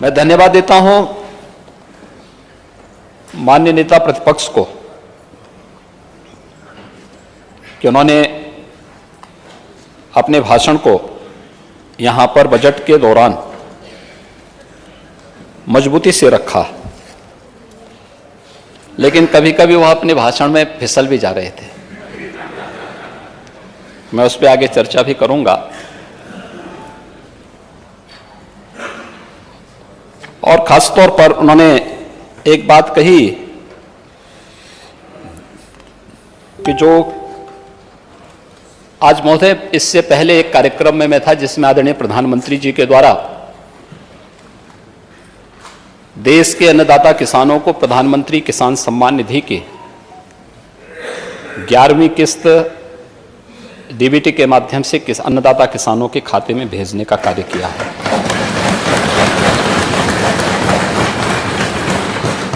मैं धन्यवाद देता हूं माननीय नेता प्रतिपक्ष को कि उन्होंने अपने भाषण को यहां पर बजट के दौरान मजबूती से रखा, लेकिन कभी कभी वह अपने भाषण में फिसल भी जा रहे थे। मैं उस पर आगे चर्चा भी करूंगा। और खासतौर पर उन्होंने एक बात कही कि जो आज महोदय, इससे पहले एक कार्यक्रम में मैं था जिसमें आदरणीय प्रधानमंत्री जी के द्वारा देश के अन्नदाता किसानों को प्रधानमंत्री किसान सम्मान निधि की 11वीं किस्त डीबीटी के माध्यम से अन्नदाता किसानों के खाते में भेजने का कार्य किया है।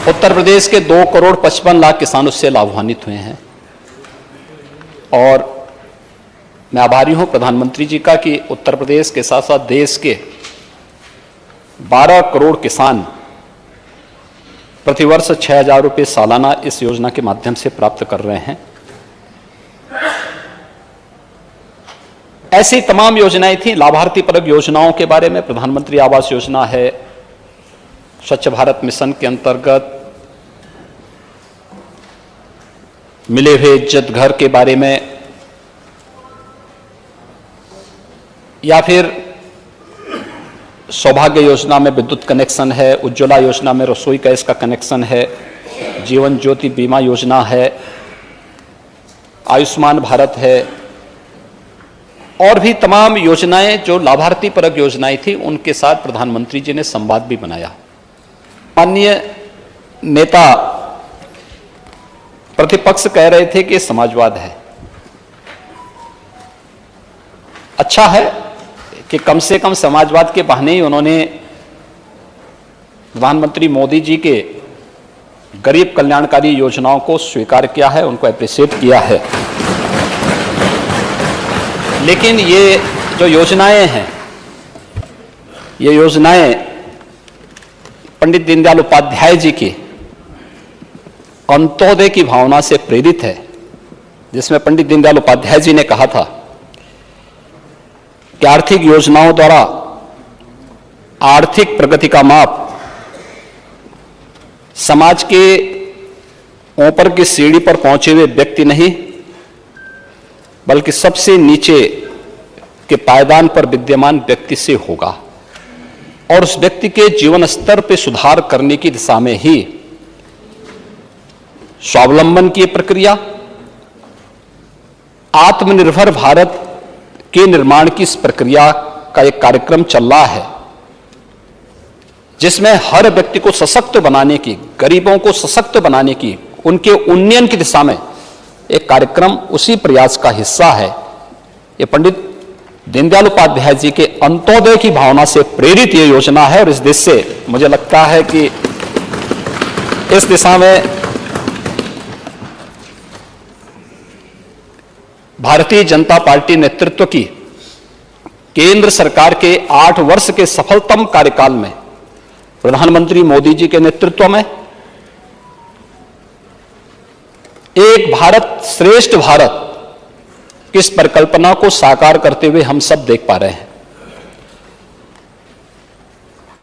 उत्तर प्रदेश के 2,55,00,000 किसान उससे लाभान्वित हुए हैं और मैं आभारी हूं प्रधानमंत्री जी का कि उत्तर प्रदेश के साथ साथ देश के 12 करोड़ किसान प्रतिवर्ष 6,000 रुपये सालाना इस योजना के माध्यम से प्राप्त कर रहे हैं। ऐसी तमाम योजनाएं थी। लाभार्थी परक योजनाओं के बारे में प्रधानमंत्री आवास योजना है, स्वच्छ भारत मिशन के अंतर्गत मिले हुए इज्जत घर के बारे में, या फिर सौभाग्य योजना में विद्युत कनेक्शन है, उज्ज्वला योजना में रसोई गैस का कनेक्शन है, जीवन ज्योति बीमा योजना है, आयुष्मान भारत है और भी तमाम योजनाएं जो लाभार्थी परक योजनाएं थी, उनके साथ प्रधानमंत्री जी ने संवाद भी बनाया। माननीय नेता प्रतिपक्ष कह रहे थे कि समाजवाद है। अच्छा है कि कम से कम समाजवाद के बहाने ही उन्होंने प्रधानमंत्री मोदी जी के गरीब कल्याणकारी योजनाओं को स्वीकार किया है, उनको अप्रिशिएट किया है। लेकिन ये जो योजनाएं हैं, ये योजनाएं पंडित दीनदयाल उपाध्याय जी की अंत्योदय की भावना से प्रेरित है, जिसमें पंडित दीनदयाल उपाध्याय जी ने कहा था कि आर्थिक योजनाओं द्वारा आर्थिक प्रगति का माप समाज के ऊपर की सीढ़ी पर पहुंचे हुए व्यक्ति नहीं, बल्कि सबसे नीचे के पायदान पर विद्यमान व्यक्ति से होगा और उस व्यक्ति के जीवन स्तर पर सुधार करने की दिशा में ही स्वावलंबन की प्रक्रिया, आत्मनिर्भर भारत के निर्माण की इस प्रक्रिया का एक कार्यक्रम चल रहा है, जिसमें हर व्यक्ति को सशक्त बनाने की, गरीबों को सशक्त बनाने की, उनके उन्नयन की दिशा में एक कार्यक्रम उसी प्रयास का हिस्सा है। ये पंडित दीनदयाल उपाध्याय जी के अंत्योदय की भावना से प्रेरित ये योजना है और इस देश से मुझे लगता है कि इस दिशा में भारतीय जनता पार्टी नेतृत्व की केंद्र सरकार के 8 वर्ष के सफलतम कार्यकाल में प्रधानमंत्री मोदी जी के नेतृत्व में एक भारत श्रेष्ठ भारत की इस परिकल्पना को साकार करते हुए हम सब देख पा रहे हैं।